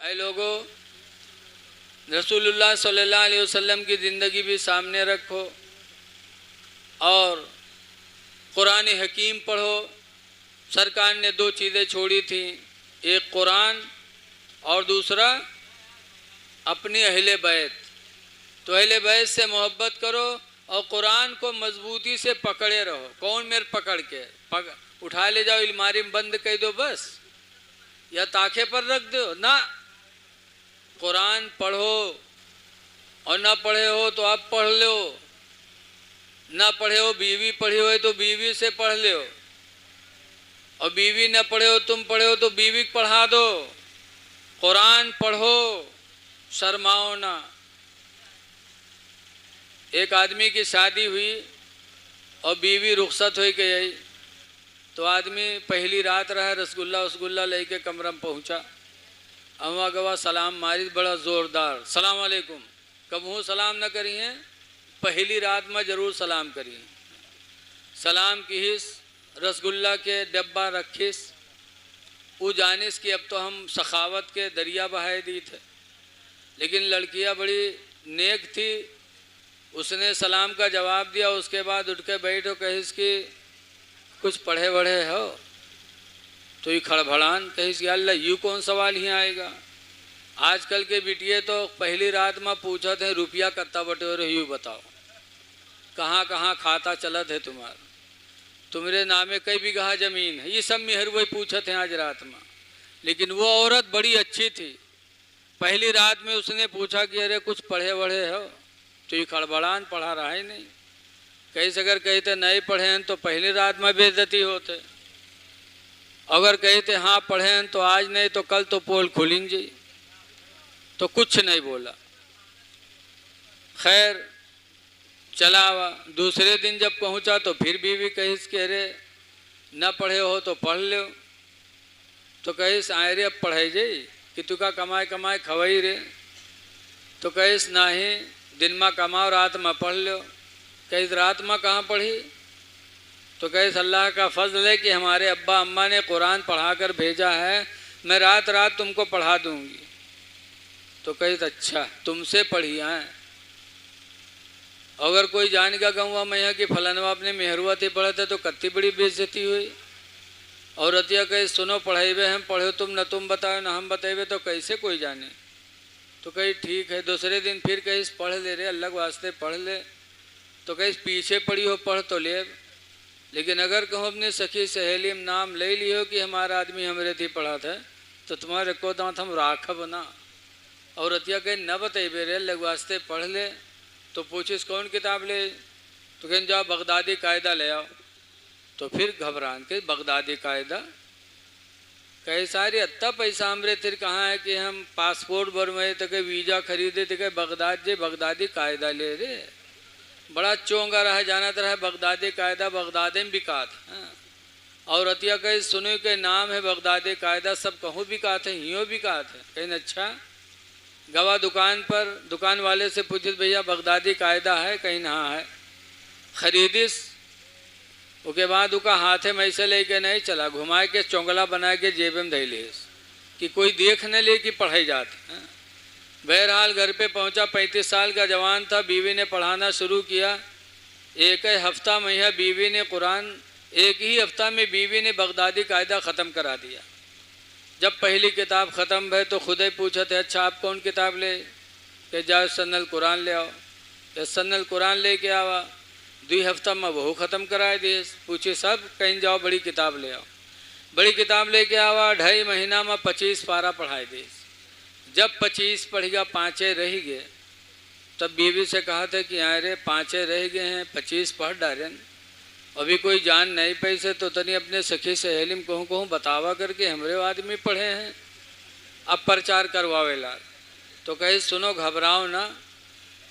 भाई लोगों, रसूलुल्लाह सल्लल्लाहु अलैहि वसल्लम की ज़िंदगी भी सामने रखो और कुरान हकीम पढ़ो। सरकार ने दो चीज़ें छोड़ी थी, एक कुरान और दूसरा अपनी अहले बैत। तो अहले बैत से मोहब्बत करो और कुरान को मजबूती से पकड़े रहो। कौन मेरे पकड़ के उठा ले जाओ, अलमारी में बंद कर दो बस, या ताखे पर रख दो ना। कुरान पढ़ो और ना पढ़े हो तो आप पढ़ लो, ना पढ़े हो बीवी पढ़ी हो तो बीवी से पढ़ लो, और बीवी ना पढ़े हो तुम पढ़े हो तो बीवी को पढ़ा दो। कुरान पढ़ो, शर्माओ ना। एक आदमी की शादी हुई और बीवी रुखसत हो गई, तो आदमी पहली रात रहा, रसगुल्ला वसगुल्ला लेके कमरा में पहुंचा। अवा गवा सलाम मारी बड़ा ज़ोरदार, सलाम वालेकुम। कबहू सलाम न करी हैं, पहली रात में ज़रूर सलाम करी। सलाम कीस, रसगुल्ला के डब्बा रखीस, वो जानिस कि अब तो हम सखावत के दरिया बहाए दी थे। लेकिन लड़कियां बड़ी नेक थी, उसने सलाम का जवाब दिया। उसके बाद उठ के बैठो, कहिस कि कुछ पढ़े बढ़े हो? तो ये खड़भड़ान कहिस अल्लाह यूँ कौन सवाल ही आएगा। आजकल के बिटिए तो पहली रात में पूछा थे रुपया कत्ता बटे और यूँ बताओ, कहाँ कहाँ खाता चलत है तुम्हारा, तुम्हारे नामे कई बीघा जमीन है, ये सब मेहर वही पूछा थे आज रात में। लेकिन वो औरत बड़ी अच्छी थी, पहली रात में उसने पूछा कि अरे कुछ पढ़े बढ़े हो? तो ये खड़बड़ान पढ़ा रहा ही नहीं। कैसे अगर कहते नहीं पढ़े हैं तो पहली रात में बेइज्जती होते, अगर कहते हाँ पढ़े हैं तो आज नहीं तो कल तो पोल खुलेंगे। तो कुछ नहीं बोला। खैर चला हुआ। दूसरे दिन जब पहुंचा तो फिर बीवी कहिस कि अरे न पढ़े हो तो पढ़ लो। तो कहिस आए रे अब पढ़े जाई कि तू का कमाए कमाए खवाई रे। तो कहिस नहीं, दिन में कमाओ रात में पढ़ लो। कहिस रात में कहाँ पढ़ी? तो कहिस अल्लाह का फजल है कि हमारे अब्बा अम्मा ने कुरान पढ़ा कर भेजा है, मैं रात रात तुमको पढ़ा दूंगी। तो कहिस अच्छा तुमसे पढ़ी हैं। अगर कोई जान का कहूँगा मैं यहाँ कि फलानवा अपने मेहरुआ थे पढ़े थे तो कत्ती बड़ी बेइज्जती हुई। और रतिया कहे सुनो पढ़ेबे हम पढ़े तुम न तुम बताओ ना हम बताएबे तो कैसे कोई जाने। तो कही ठीक है। दूसरे दिन फिर कहीं पढ़ ले रे, अल्लाह के वास्ते पढ़ ले। तो कहीं पीछे पढ़ी हो पढ़ तो ले, लेकिन अगर कहूँ अपनी सखी सहेली में नाम ले लियो कि हमारा आदमी हमारे थी पढ़ा था तो तुम्हारे को दांत हम राखब ना। और रतिया कहीं न बताइबे रे, अल्लाह के वास्ते पढ़ ले। तो पूछिस कौन किताब ले? तो कहें जाओ बगदादी कायदा ले आओ। तो फिर घबरान के बगदादी कायदा कई सारी अत्ता पैसा हमरे तिर कहाँ है कि हम पासपोर्ट बनवाए तो कहीं वीज़ा खरीदे तो कहीं बगदाद जे बगदादी कायदा ले रे। बड़ा चोंगा रहा जाना तो रहा बगदादी कायदा बगदादे में बिकात। हाँ। और अतिया कहीं सुनो के नाम है बगदादी कायदा, सब कहूँ बिकात है, यूँ बिकात है। कहीं अच्छा गवा दुकान पर दुकान वाले से पूछिस भैया बगदादी कायदा है? कहीं ना है। खरीदिस, उसके बाद उसका हाथे में ऐसे लेके नहीं चला, घुमा के चोंगला बना के जेब में धै लिस कि कोई देख न ले कि पढ़ाई जाते। बहरहाल घर पे पहुंचा, 35 साल का जवान था। बीवी ने पढ़ाना शुरू किया। एक ही हफ्ता में यह बीवी ने कुरान, एक ही हफ्ता में बीवी ने बगदादी कायदा ख़त्म करा दिया। जब पहली किताब ख़त्म भय तो खुद ही पूछा थे अच्छा आप कौन किताब ले? कि जाओ सन्नल कुरान ले आओ। या सन्नल कुरान ले के आवा, 2 हफ्ता में वह ख़त्म कराए दिए। पूछे सब कहीं जाओ बड़ी किताब ले आओ। बड़ी किताब लेके आवा, 2.5 महीना में 25 पारा पढ़ाए दिए। जब 25 पढ़ गया, 5 रह गए, तब बीवी से कहा था कि हाँ रे 5 रह गए हैं, 25 पढ़ डाले, अभी कोई जान नहीं पैसे तो तनी अपने सखी सहेली में कहूँ बतावा करके हमरे आदमी पढ़े हैं, अब प्रचार करवावेला। तो कहे सुनो घबराओ ना,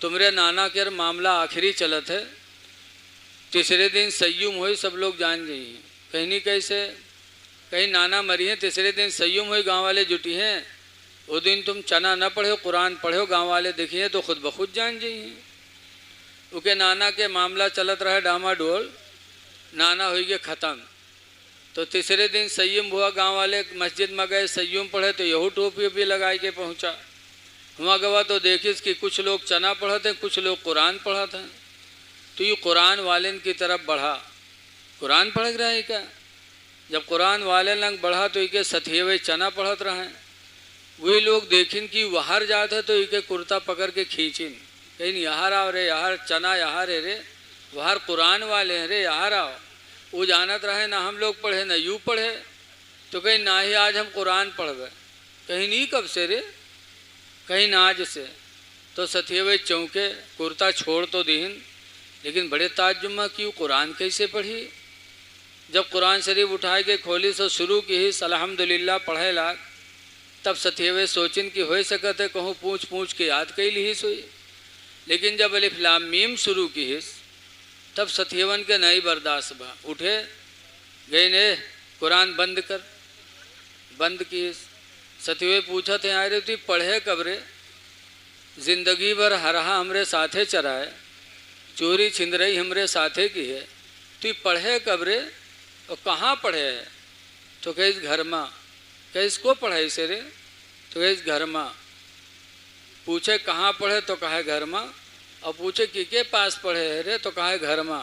तुम्हारे नाना के मामला आखिरी चलत है, तीसरे दिन सय्युम हुई सब लोग जान जाइए। कहीं नहीं कैसे, कहीं नाना मरी हैं, तीसरे दिन सय्युम हुई गांव वाले जुटी हैं, वो दिन तुम चना न पढ़ो कुरान पढ़ो गांव वाले देखिए तो खुद ब खुद जान जाइए। उनके नाना के मामला चलत रहा डामाडोल, नाना हो गए ख़त्म। तो तीसरे दिन सय्यम हुआ, गांव वाले मस्जिद में गए, सय्यम पढ़े तो यहू टोपी भी लगा के पहुंचा। वहाँ गवा तो देखिस कि कुछ लोग चना पढ़ते, कुछ लोग कुरान पढ़ते हैं। तो ये कुरान वाले की तरफ बढ़ा, कुरान पढ़ रहा है क्या। जब कुरान वाले लंग बढ़ा तो इके सथिये चना पढ़त रहे। वही लोग देखिन कि बाहर जाते तो इके कुर्ता पकड़ के खींचिन, कहीं यहाँ आओ रे, यहाँ चना यहाँ रे, बाहर कुरान वाले हैं रे, यहाँ आओ। वो जानत रहे ना हम लोग पढ़े ना यूँ पढ़े, तो कहीं ना ही आज हम कुरान पढ़वे, कहीं नहीं कब से रे, कहीं ना आज से। तो सथिये चौंके, कुर्ता छोड़ तो दीन, लेकिन बड़े ताज्जुब क्यों कुरान कैसे पढ़ी। जब कुरान शरीफ उठा के खोली तो शुरू की ही अल्हम्दुलिल्लाह पढ़े लाग। तब सथिये सोचिन कि हो सकते कहूँ पूछ पूछ के याद कैली ही सोई। लेकिन जब अलिफ लाम मीम शुरू की हिस तब सथियवन के नहीं बर्दाश्त बा, उठे गए ने कुरान बंद कर, बंद की हिस। सथिये पूछा थे आए रे तू पढ़े कब रे, जिंदगी भर हरहा हमरे साथे चराए, चोरी छिंदरई हमरे साथे की है, तू पढ़े कब रे और कहाँ पढ़े है। तो कहे इस घर में, कहे इसको पढ़ाई से रे, तो कहे इस घर में। पूछे कहाँ पढ़े तो कहे घर में, और पूछे के पास पढ़े है रे तो कहे घर में।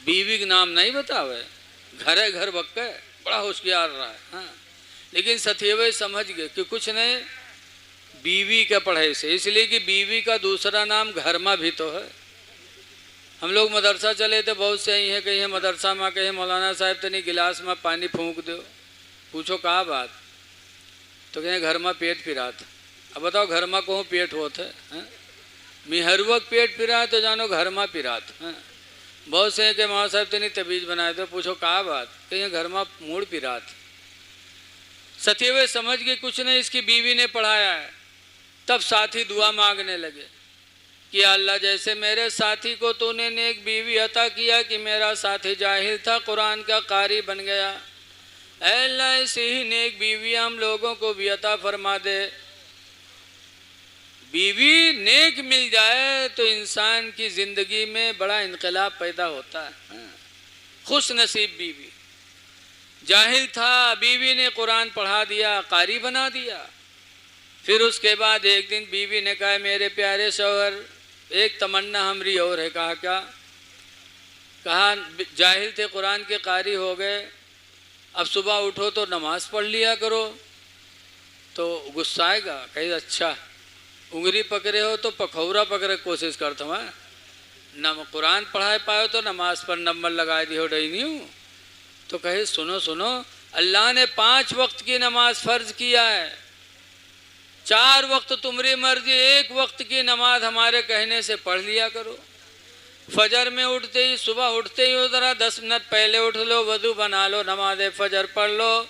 बीवी का नाम नहीं बतावे, घरे घर बक्के, बड़ा होशियार रहा है। हाँ, लेकिन सथिये समझ गए कि कुछ नहीं बीवी के पढ़ाई से, इसलिए कि बीवी का दूसरा नाम घर में भी तो है। हम लोग मदरसा चले थे, बहुत से ही है, कहीं मदरसा में कहीं मौलाना साहब तो नहीं गिलास में पानी फूंक दो। पूछो कहाँ बात, तो कहें घर में पेट फिरा था। अब बताओ घर में कहूँ पेट होते हैं, मिहरुवक पेट फिरा तो जानो घर में पिरात। बहुत से के माँ साहब तो नहीं तबीज बनाए थे। पूछो कहाँ बात, कहीं घर में मूड पिरात। सथिये समझ गए कुछ नहीं इसकी बीवी ने पढ़ाया है। तब साथी दुआ मांगने लगे कि अल्लाह जैसे मेरे साथी को तूने नेक बीवी अता किया कि मेरा साथी जाहिल था कुरान का कारी बन गया, अल्लाह ऐसी ही नेक बीवी हम लोगों को भी अता फरमा दे। बीवी नेक मिल जाए तो इंसान की ज़िंदगी में बड़ा इनकलाब पैदा होता है। खुश नसीब बीवी। जाहिल था, बीवी ने कुरान पढ़ा दिया, कारी बना दिया। फिर उसके बाद एक दिन बीवी ने कहा मेरे प्यारे शौहर एक तमन्ना हमारी और है। कहा क्या? कहा जाहिल थे कुरान के कारी हो गए, अब सुबह उठो तो नमाज पढ़ लिया करो। तो गुस्सा आएगा, कहीं अच्छा उंगली पकड़े हो तो पखौरा पकड़े कोशिश करता हूँ। न कुरान पढ़ाए पाए तो नमाज पर नंबर लगा दी हो डई नहीं हूँ। तो कहे सुनो सुनो, अल्लाह ने 5 वक्त की नमाज फर्ज किया है, 4 वक्त तुम्हारी मर्जी, 1 वक्त की नमाज हमारे कहने से पढ़ लिया करो। फजर में उठते ही, सुबह उठते ही ज़रा 10 मिनट पहले उठ लो, वजू बना लो, नमाज फजर पढ़ लो,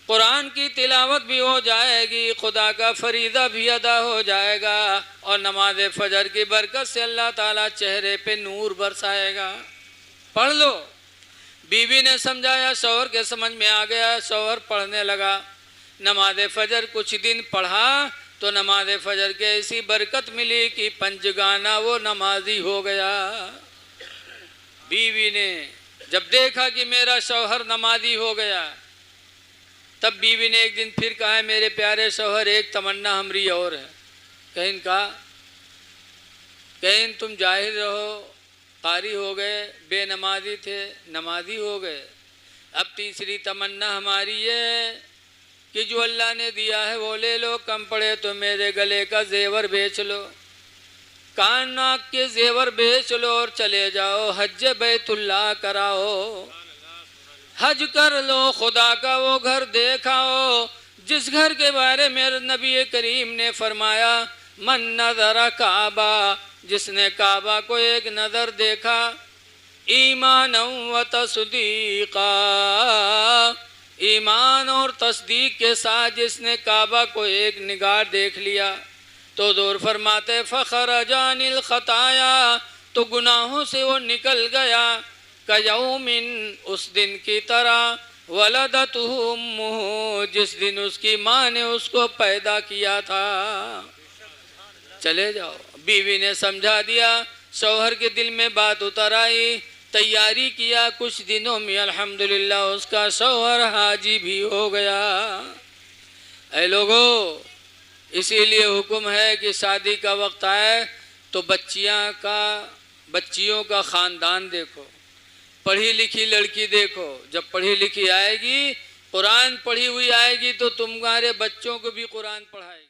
कुरान की तिलावत भी हो जाएगी, खुदा का फरीदा भी अदा हो जाएगा, और नमाज फजर की बरकत से अल्लाह ताला चेहरे पे नूर बरसाएगा। पढ़ लो। बीवी ने समझाया, शौहर के समझ में आ गया, शौहर पढ़ने लगा। नमाज फजर कुछ दिन पढ़ा तो नमाज फजर के ऐसी बरकत मिली कि पंचगाना वो नमाजी हो गया। बीवी ने जब देखा कि मेरा शौहर नमाजी हो गया, तब बीवी ने एक दिन फिर कहा मेरे प्यारे शौहर एक तमन्ना हमारी और है। कहीं का, कहीं तुम जाहिल रहो, कारी हो गए, बेनमाजी थे, नमाजी हो गए। अब तीसरी तमन्ना हमारी ये है कि जो अल्लाह ने दिया है वो ले लो, कम पड़े तो मेरे गले का जेवर बेच लो, कान नाक के जेवर बेच लो और चले जाओ हज बैतुल्लाह कराओ, हज कर लो, खुदा का वो घर देखाओ जिस घर के बारे में नबी करीम ने फरमाया मन नज़र काबा, जिसने काबा को एक नज़र देखा, ईमान व तस्दीक़ा, ईमान और तस्दीक के साथ जिसने काबा को एक निगाह देख लिया, तो दूर फरमाते फ़खरजानिल खताया, तो गुनाहों से वो निकल गया, कयौमिन, उस दिन की तरह, वलदतहु उम्मुहु, जिस दिन उसकी माँ ने उसको पैदा किया था। चले जाओ। बीवी ने समझा दिया, शौहर के दिल में बात उतर आई, तैयारी किया, कुछ दिनों में अल्हम्दुलिल्लाह उसका शौहर हाजी भी हो गया। ऐ लोगों, इसीलिए हुक्म है कि शादी का वक्त आए तो बच्चियों का ख़ानदान देखो, पढ़ी लिखी लड़की देखो। जब पढ़ी लिखी आएगी, कुरान पढ़ी हुई आएगी तो तुम्हारे बच्चों को भी कुरान पढ़ाएगी।